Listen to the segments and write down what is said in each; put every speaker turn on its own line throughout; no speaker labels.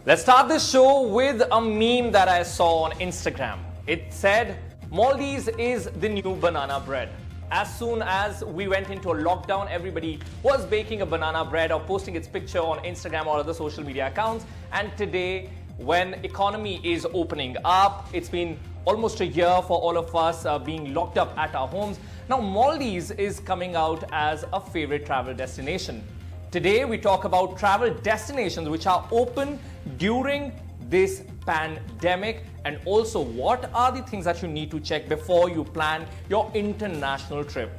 Let's start this show with a meme that I saw on Instagram. It said, Maldives is the new banana bread. As soon as we went into a lockdown, everybody was baking a banana bread or posting its picture on Instagram or other social media accounts. And today, when economy is opening up, it's been almost a year for all of us being locked up at our homes. Now, Maldives is coming out as a favorite travel destination. Today, we talk about travel destinations which are open during this pandemic, and also what are the things that you need to check before you plan your international trip.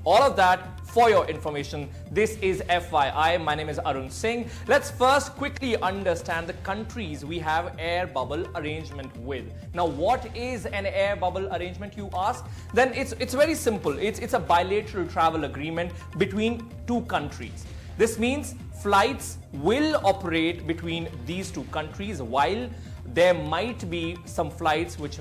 All of that for your information. This is FYI. My name is Arun Singh. Let's first quickly understand the countries we have air bubble arrangement with. Now, what is an air bubble arrangement, you ask? Then it's very simple. It's a bilateral travel agreement between two countries. This means flights will operate between these two countries, while there might be some flights which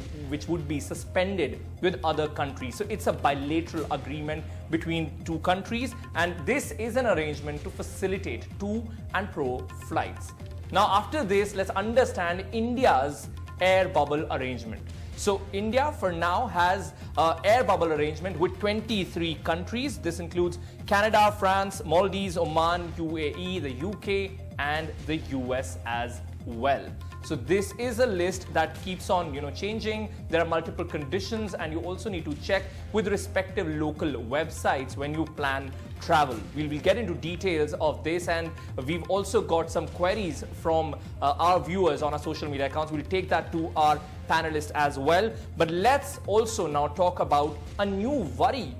would be suspended with other countries. So it's a bilateral agreement between two countries, and this is an arrangement to facilitate to and fro flights. Now, after this, let's understand India's air bubble arrangement. So India for now has an air bubble arrangement with 23 countries. This includes Canada, France, Maldives, Oman, UAE, the UK, and the US as well. So this is a list that keeps on changing. There are multiple conditions, and you also need to check with respective local websites when you plan travel. We'll get into details of this, and we've also got some queries from our viewers on our social media accounts. We'll take that to our panelists as well. But let's also now talk about a new worry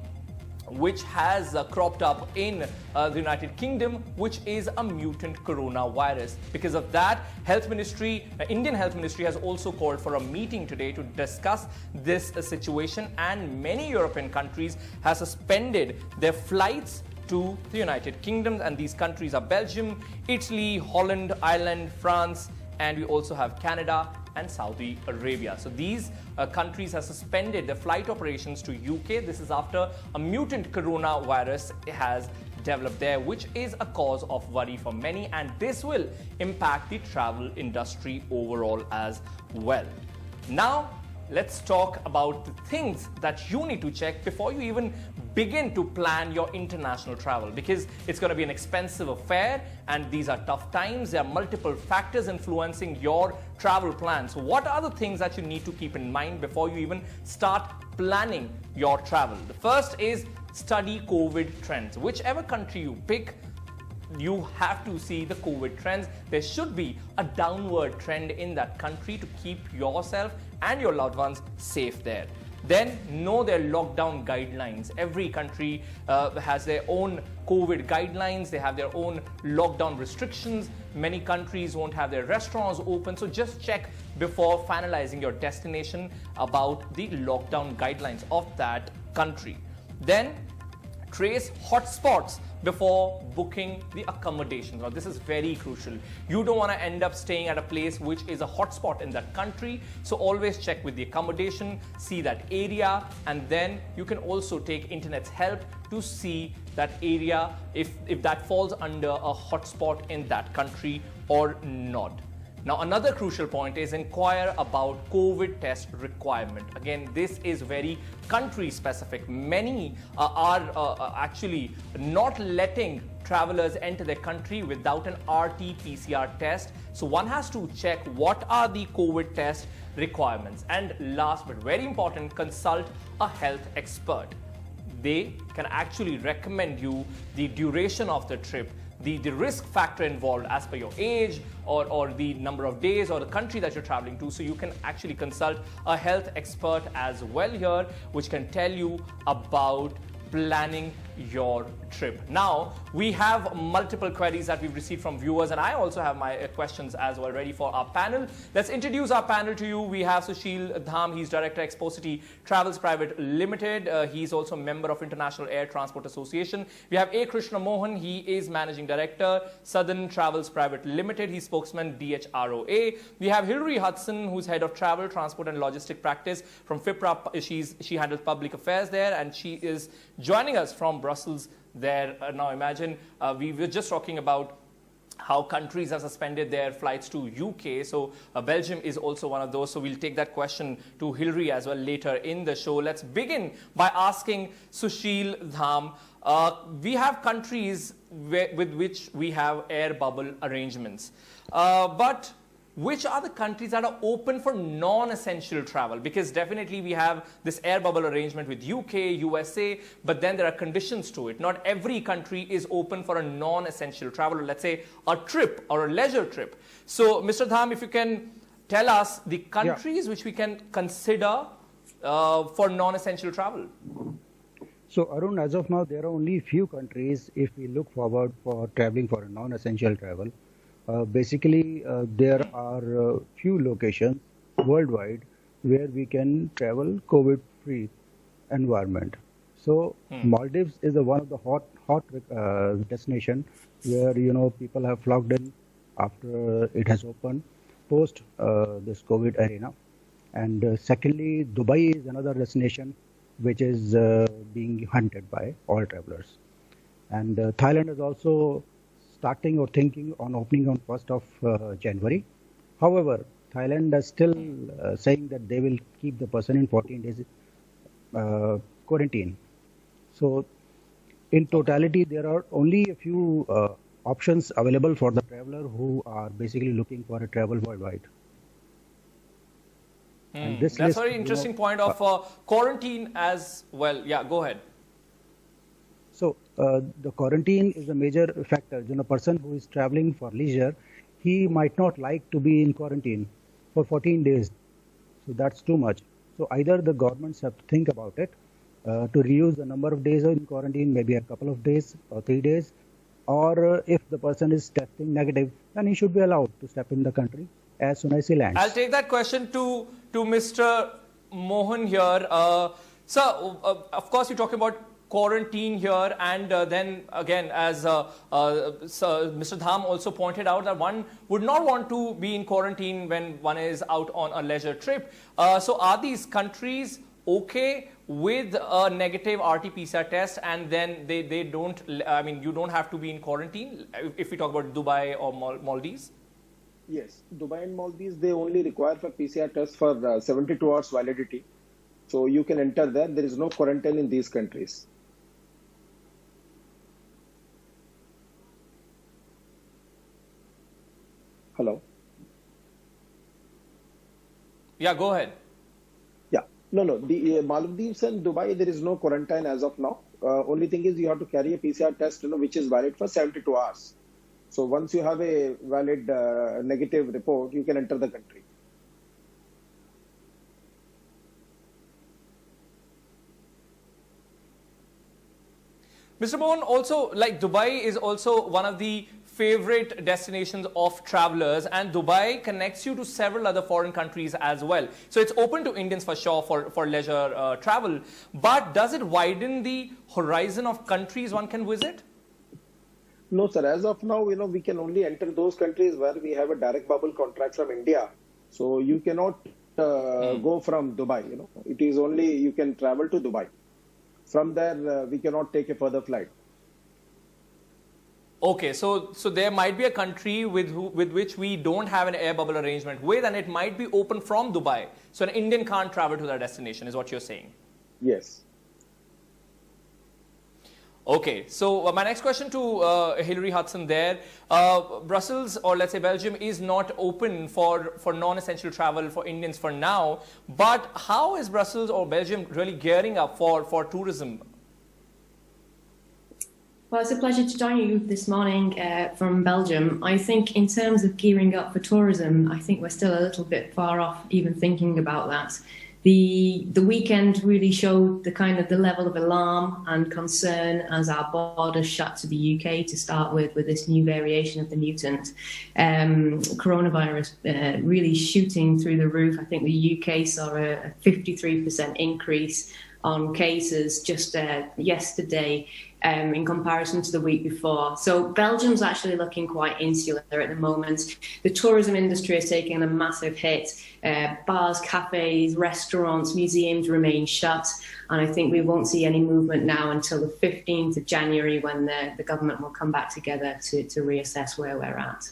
which has cropped up in the United Kingdom, which is a mutant coronavirus. Because of that, Indian Health Ministry has also called for a meeting today to discuss this situation, and many European countries have suspended their flights to the United Kingdom, and these countries are Belgium, Italy, Holland, Ireland, France, and we also have Canada and Saudi Arabia. So these countries have suspended their flight operations to UK. This is after a mutant coronavirus has developed there, which is a cause of worry for many, and this will impact the travel industry overall as well. Now, let's talk about the things that you need to check before you even begin to plan your international travel, because it's going to be an expensive affair and these are tough times. There are multiple factors influencing your travel plans. So what are the things that you need to keep in mind before you even start planning your travel? The first is study COVID trends. Whichever country you pick, you have to see the COVID trends. There should be a downward trend in that country to keep yourself and your loved ones safe there. Then know their lockdown guidelines. Every country has their own COVID guidelines. They have their own lockdown restrictions. Many countries won't have their restaurants open. So just check before finalizing your destination about the lockdown guidelines of that country. Then trace hotspots before booking the accommodation. Now, this is very crucial. You don't want to end up staying at a place which is a hotspot in that country. So always check with the accommodation, see that area, and then you can also take internet's help to see that area if that falls under a hotspot in that country or not. Now, another crucial point is inquire about COVID test requirement. Again, this is very country specific. Many are actually not letting travelers enter their country without an RT-PCR test. So one has to check what are the COVID test requirements. And last but very important, consult a health expert. They can actually recommend you the duration of the trip, the risk factor involved as per your age or the number of days or the country that you're traveling to. So you can actually consult a health expert as well here, which can tell you about planning your trip. Now, we have multiple queries that we've received from viewers, and I also have my questions as well ready for our panel. Let's introduce our panel to you. We have Sushil Dham. He's Director, Exposity Travels Private Limited. He's also a member of International Air Transport Association. We have A. Krishna Mohan. He is Managing Director, Southern Travels Private Limited. He's spokesman, DHROA. We have Hilary Hudson, who's Head of Travel, Transport and Logistic Practice from FIPRA. She handles public affairs there, and she is joining us from Brussels there. Now imagine we were just talking about how countries have suspended their flights to UK. So Belgium is also one of those. So we'll take that question to Hilary as well later in the show. Let's begin by asking Sushil Dham. We have countries with which we have air bubble arrangements. But which are the countries that are open for non-essential travel? Because definitely we have this air bubble arrangement with UK, USA, but then there are conditions to it. Not every country is open for a non-essential travel, or let's say a trip or a leisure trip. So Mr. Dham, if you can tell us the countries which we can consider for non-essential travel.
So Arun, as of now, there are only few countries if we look forward for traveling for a non-essential travel. Basically, there are few locations worldwide where we can travel COVID-free environment. So Maldives is one of the hot destination where people have flocked in after it has opened post this COVID arena. And secondly, Dubai is another destination which is being hunted by all travelers. And Thailand is also starting or thinking on opening on 1st of January. However, Thailand is still saying that they will keep the person in 14 days quarantine. So in totality, there are only a few options available for the traveler who are basically looking for a travel worldwide.
And this That's a very interesting point of quarantine as well. Yeah, go ahead.
So the quarantine is a major factor. A person who is traveling for leisure, he might not like to be in quarantine for 14 days. So that's too much. So either the governments have to think about it to reduce the number of days in quarantine, maybe a couple of days or 3 days, or if the person is testing negative, then he should be allowed to step in the country as soon as he lands.
I'll take that question to Mr. Mohan here. Sir, of course, you're talking about quarantine here, and then again, as Mr. Dham also pointed out, that one would not want to be in quarantine when one is out on a leisure trip. So are these countries okay with a negative RT-PCR test, and then they don't, I mean, you don't have to be in quarantine if we talk about Dubai or Maldives?
Yes, Dubai and Maldives, they only require for PCR test for 72 hours validity. So you can enter there. There is no quarantine in these countries. Hello?
Yeah, go ahead.
Yeah. No. The Maldives and Dubai, there is no quarantine as of now. Only thing is you have to carry a PCR test, which is valid for 72 hours. So once you have a valid negative report, you can enter the country.
Mr. Mohan, also, like Dubai is also one of the favorite destinations of travelers, and Dubai connects you to several other foreign countries as well. So it's open to Indians for sure for leisure travel. But does it widen the horizon of countries one can visit?
No, sir. As of now, we can only enter those countries where we have a direct bubble contract from India. So you cannot go from Dubai. It is only you can travel to Dubai. From there, we cannot take a further flight.
Okay, so there might be a country with which we don't have an air bubble arrangement with, and it might be open from Dubai. So an Indian can't travel to that destination, is what you're saying?
Yes.
Okay, so my next question to Hilary Hudson there. Brussels, or let's say Belgium, is not open for non-essential travel for Indians for now. But how is Brussels or Belgium really gearing up for tourism?
Well, it's a pleasure to join you this morning from Belgium. I think in terms of gearing up for tourism, I think we're still a little bit far off even thinking about that. The weekend really showed the level of alarm and concern as our borders shut to the UK to start with this new variation of the mutant. Coronavirus really shooting through the roof. I think the UK saw a 53% increase on cases just yesterday in comparison to the week before. So Belgium's actually looking quite insular at the moment. The tourism industry is taking a massive hit. Bars, cafes, restaurants, museums remain shut. And I think we won't see any movement now until the 15th of January when the government will come back together to reassess where we're at.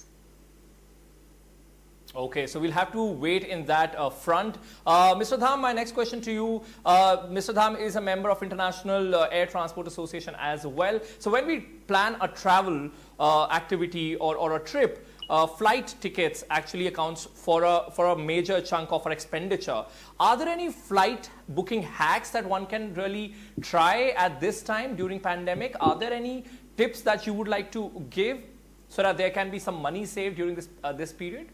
Okay, so we'll have to wait in that front. Mr. Dham, my next question to you. Mr. Dham is a member of International Air Transport Association as well. So when we plan a travel activity or a trip, flight tickets actually accounts for a major chunk of our expenditure. Are there any flight booking hacks that one can really try at this time during pandemic? Are there any tips that you would like to give so that there can be some money saved during this period?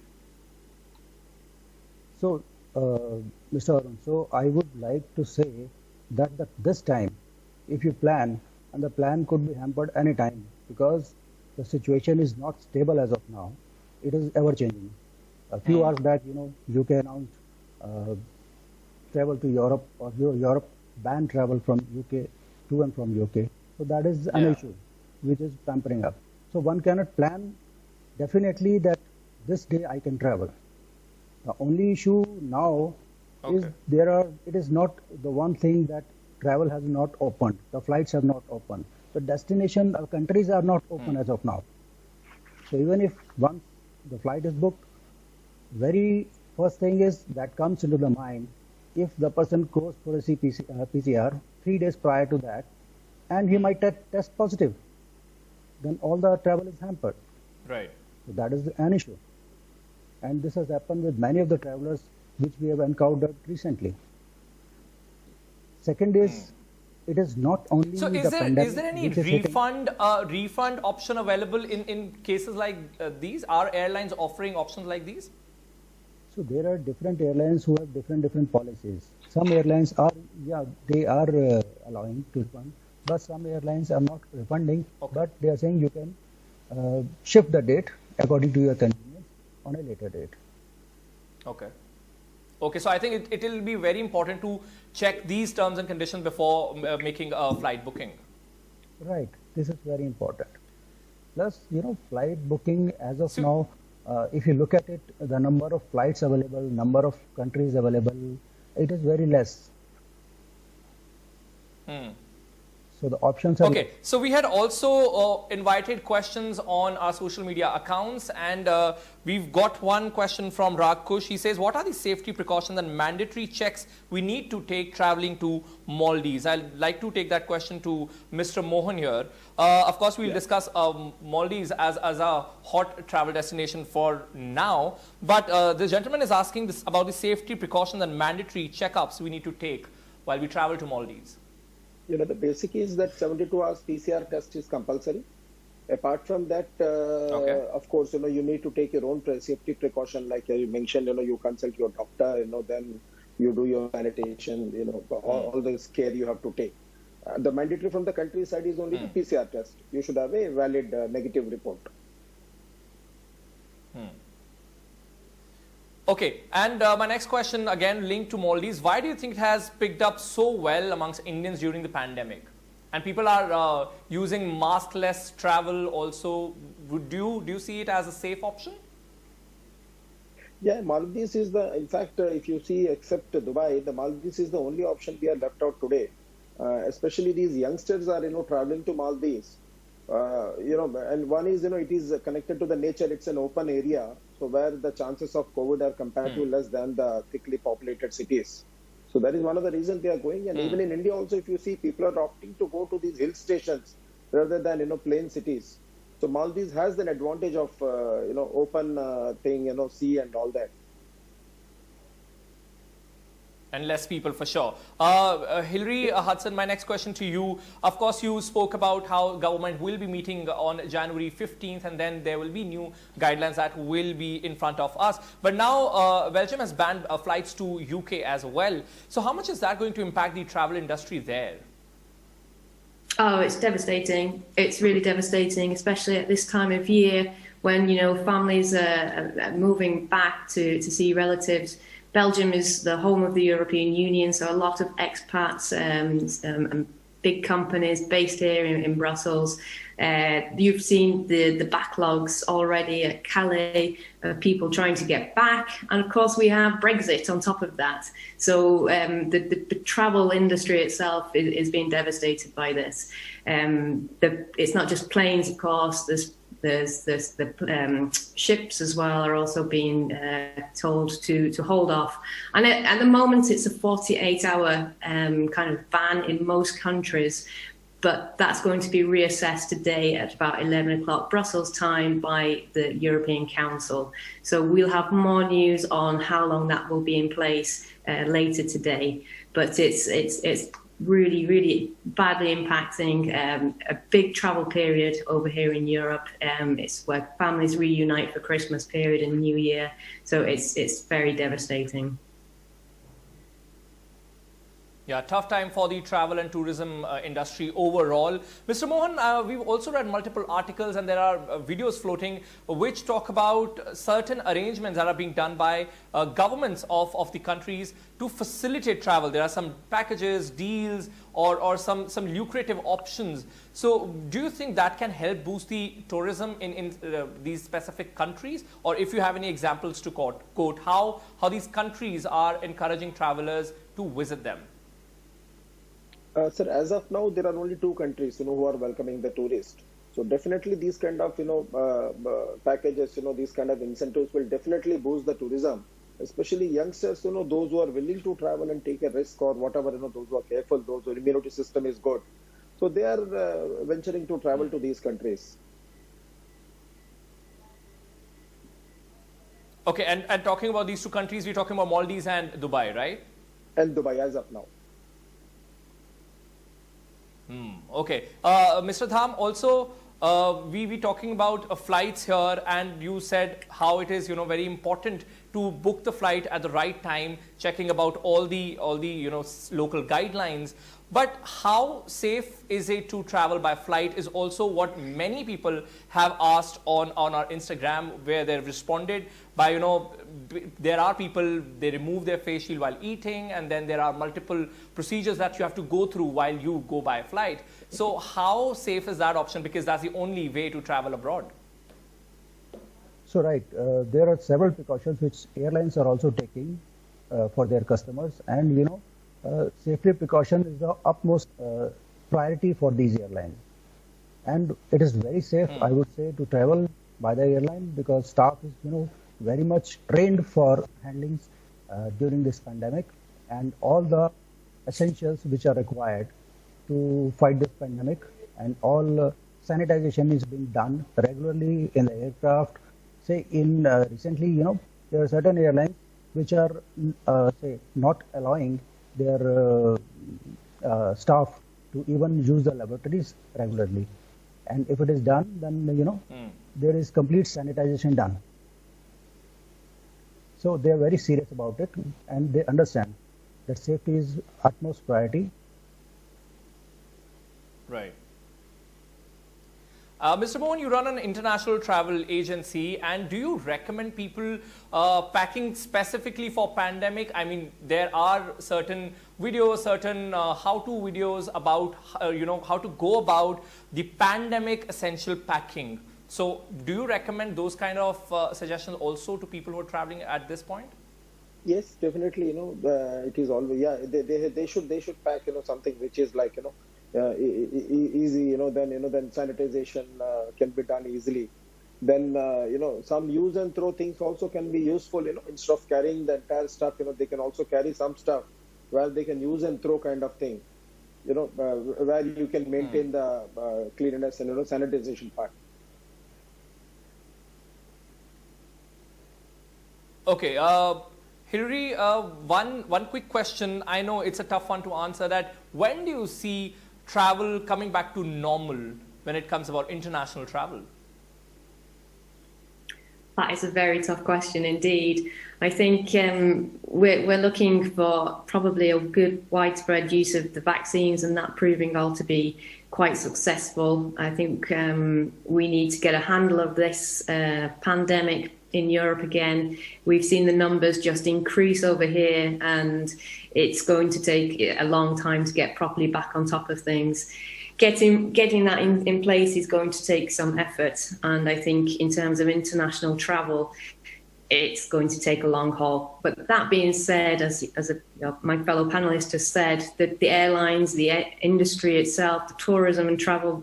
So, Mr. Arun, so I would like to say that this time, if you plan, and the plan could be hampered anytime because the situation is not stable as of now. It is ever changing. A few hours back, UK announced travel to Europe, or Europe banned travel from UK to and from UK. So that is an issue which is tampering up. So one cannot plan definitely that this day I can travel. The only issue now is it is not the one thing that travel has not opened. The flights have not opened. The destination or countries are not open as of now. So even if once the flight is booked, very first thing is that comes into the mind, if the person goes for a PCR 3 days prior to that, and he might test positive, then all the travel is hampered.
Right.
So that is an issue. And this has happened with many of the travelers which we have encountered recently. Second is, it is not only
so
the pandemic.
Is there any refund option available in cases like these? Are airlines offering options like these?
So there are different airlines who have different policies. Some airlines are, they are allowing to refund, but some airlines are not refunding, but they are saying you can shift the date according to your convenience on a later date.
Okay, so I think it will be very important to check these terms and conditions before making a flight booking.
Right, this is very important. Plus, flight booking as of now, if you look at it, the number of flights available, number of countries available, it is very less. So the options are...
Okay, so we had also invited questions on our social media accounts, and we've got one question from Rakush. He says, what are the safety precautions and mandatory checks we need to take traveling to Maldives? I'd like to take that question to Mr. Mohan here. Of course, we'll discuss Maldives as a hot travel destination for now, but the gentleman is asking about the safety precautions and mandatory checkups we need to take while we travel to Maldives.
The basic is that 72 hours PCR test is compulsory. Apart from that, of course, you need to take your own safety precaution. Like you mentioned, you consult your doctor, then you do your sanitation, all this care you have to take. The mandatory from the country side is only the PCR test. You should have a valid negative report.
Okay, and my next question again linked to Maldives. Why do you think it has picked up so well amongst Indians during the pandemic? And people are using maskless travel also. Do you see it as a safe option?
Yeah, Maldives is in fact, if you see, except Dubai, the Maldives is the only option we are left out today. Especially these youngsters are, traveling to Maldives. And one is, it is connected to the nature. It's an open area, so where the chances of COVID are comparatively less than the thickly populated cities. So that is one of the reasons they are going. And even in India also, if you see, people are opting to go to these hill stations rather than, plain cities. So Maldives has an advantage of, open thing, sea and all that.
And less people for sure. Hilary Hudson, my next question to you. Of course, you spoke about how government will be meeting on January 15th, and then there will be new guidelines that will be in front of us. But now Belgium has banned flights to UK as well. So how much is that going to impact the travel industry there?
Oh, it's devastating. It's really devastating, especially at this time of year when, families are moving back to see relatives. Belgium is the home of the European Union, so a lot of expats and big companies based here in Brussels. You've seen the backlogs already at Calais, people trying to get back. And of course, we have Brexit on top of that. So the travel industry itself is being devastated by this. It's not just planes, of course. There's the ships as well are also being told to hold off. And at the moment, it's a 48-hour kind of ban in most countries. But that's going to be reassessed today at about 11 o'clock Brussels time by the European Council. So we'll have more news on how long that will be in place later today. But it's really, really badly impacting a big travel period over here in Europe. It's where families reunite for Christmas period and New Year. So it's very devastating.
Yeah, tough time for the travel and tourism industry overall. Mr. Mohan, we've also read multiple articles and there are videos floating which talk about certain arrangements that are being done by governments of the countries to facilitate travel. There are some packages, deals, or some lucrative options. So do you think that can help boost the tourism in these specific countries? Or if you have any examples to quote how these countries are encouraging travelers to visit them?
Sir, as of now, there are only two countries, who are welcoming the tourists. So definitely these kind of, packages, these kind of incentives will definitely boost the tourism, especially youngsters, those who are willing to travel and take a risk or whatever, those who are careful, those whose immunity system is good. So they are venturing to travel to these countries.
Okay, and talking about these two countries, we're talking about Maldives and Dubai, right?
And Dubai as of now.
Okay. Mr. Dham, also, we talking about flights here, and you said how it is, very important to book the flight at the right time, checking about all the local guidelines. But how safe is it to travel by flight is also what many people have asked on our Instagram, where they've responded by, there are people, they remove their face shield while eating, and then there are multiple procedures that you have to go through while you go by flight. So how safe is that option? Because that's the only way to travel abroad.
So right, there are several precautions which airlines are also taking for their customers, and safety precaution is the utmost priority for these airlines. And it is very safe, I would say, to travel by the airline because staff is, very much trained for handling during this pandemic, and all the essentials which are required to fight this pandemic, and all sanitization is being done regularly in the aircraft. Say in recently, there are certain airlines which are say not allowing their staff to even use the laboratories regularly. And if it is done, then, there is complete sanitization done. So they are very serious about it, and they understand that safety is utmost priority.
Right. Mr. Mohan, you run an international travel agency, and do you recommend people packing specifically for pandemic? I mean, there are certain videos, certain how-to videos about, how to go about the pandemic essential packing. So do you recommend those kind of suggestions also to people who are traveling at this point?
Yes, definitely. It is always, they should pack, something which is like, easy, then sanitization can be done easily. Then, some use and throw things also can be useful, instead of carrying the entire stuff, they can also carry some stuff where they can use and throw kind of thing, where you can maintain the cleanliness and, sanitization part.
Okay, Hilary, one quick question. I know it's a tough one to answer. That when do you see travel coming back to normal when it comes about international travel?
That is a very tough question indeed. I think we're looking for probably a good widespread use of the vaccines, and that proving all to be quite successful. I think we need to get a handle of this pandemic in Europe again. We've seen the numbers just increase over here, and it's going to take a long time to get properly back on top of things. Getting that in place is going to take some effort, and I think in terms of international travel, it's going to take a long haul. But that being said, as my fellow panelists have said, that the airlines, the industry itself, the tourism and travel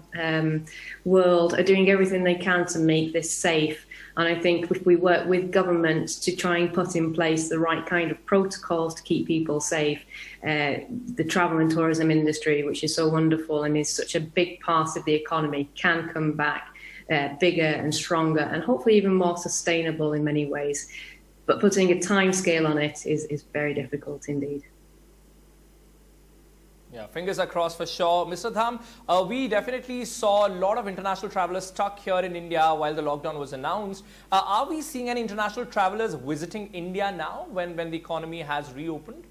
world are doing everything they can to make this safe. And I think if we work with governments to try and put in place the right kind of protocols to keep people safe, the travel and tourism industry, which is so wonderful and is such a big part of the economy, can come back bigger and stronger and hopefully even more sustainable in many ways. But putting a time scale on it is very difficult indeed.
Yeah, fingers are crossed for sure. Mr. Dham, we definitely saw a lot of international travelers stuck here in India while the lockdown was announced. Are we seeing any international travelers visiting India now when the economy has reopened?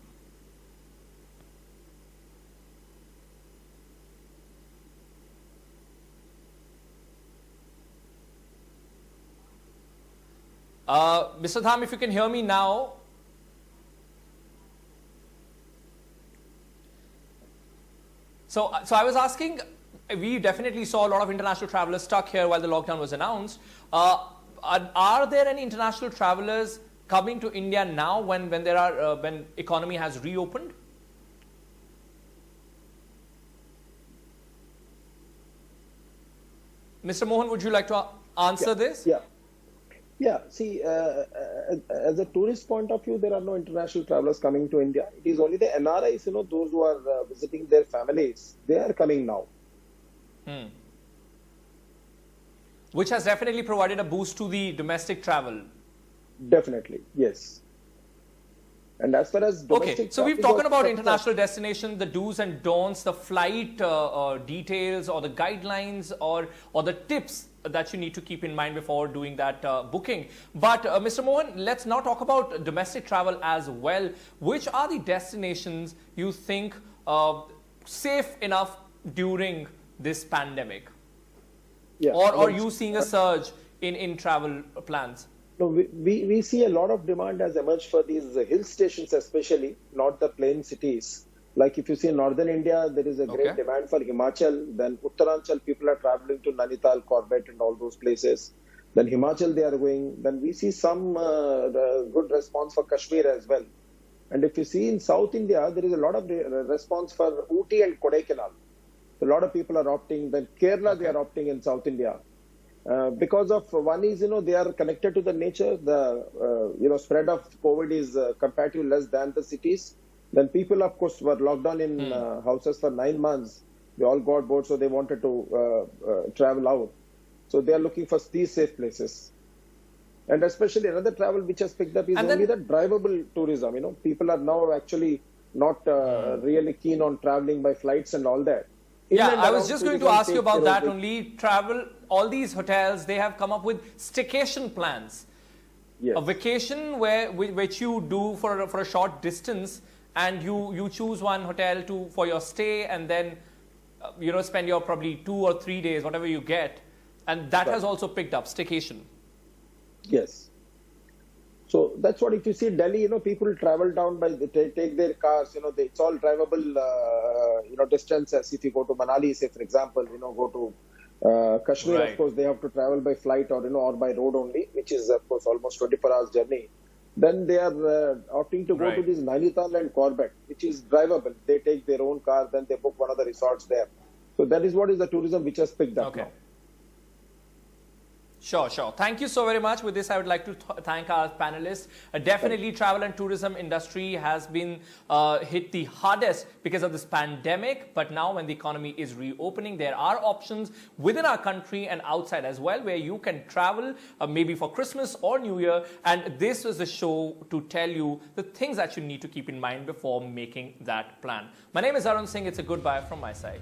Mr. Dham, if you can hear me now. So I was asking, we definitely saw a lot of international travelers stuck here while the lockdown was announced. Are there any international travelers coming to India now when economy has reopened? Mr. Mohan, would you like to answer this?
Yeah, see, as a tourist point of view, there are no international travelers coming to India. It is only the NRIs, those who are visiting their families, they are coming now.
Which has definitely provided a boost to the domestic travel.
Definitely, yes. And as far as domestic
so we've talked about international destinations, the do's and don'ts, the flight details or the guidelines or the tips that you need to keep in mind before doing that booking. But Mr. Mohan, let's now talk about domestic travel as well. Which are the destinations you think safe enough during this pandemic?
Yeah,
or are you seeing a surge in travel plans?
No, we see a lot of demand has emerged for these hill stations, especially, not the plain cities. Like if you see in northern India, there is a great demand for Himachal. Then Uttaranchal, people are traveling to Nainital, Corbett and all those places. Then Himachal they are going. Then we see some good response for Kashmir as well. And if you see in South India, there is a lot of response for Ooty and Kodaikanal. So a lot of people are opting. Then Kerala, they are opting in South India. Because of one is, they are connected to the nature. The, spread of COVID is comparatively less than the cities. Then people, of course, were locked down in houses for 9 months. They all got bored, so they wanted to travel out. So they are looking for these safe places. And especially another travel which has picked up is only the drivable tourism. People are now actually not really keen on traveling by flights and all that.
I was just going to ask you about that only. Travel, all these hotels, they have come up with staycation plans.
Yes.
A vacation which you do for a short distance, and you choose one hotel for your stay, and then spend your probably 2 or 3 days, whatever you get, and that has also picked up staycation.
Yes. So that's what, if you see Delhi, people travel down by, they take their cars, it's all drivable, distances. If you go to Manali, say for example, go to Kashmir, of course, they have to travel by flight or by road only, which is of course almost 24 hours journey. Then they are opting to go to this Nainital and Corbett, which is drivable. They take their own car, then they book one of the resorts there. So that is what is the tourism which has picked up now.
Sure. Thank you so very much. With this, I would like to thank our panelists. Definitely, travel and tourism industry has been hit the hardest because of this pandemic. But now when the economy is reopening, there are options within our country and outside as well, where you can travel maybe for Christmas or New Year. And this is the show to tell you the things that you need to keep in mind before making that plan. My name is Arun Singh. It's a goodbye from my side.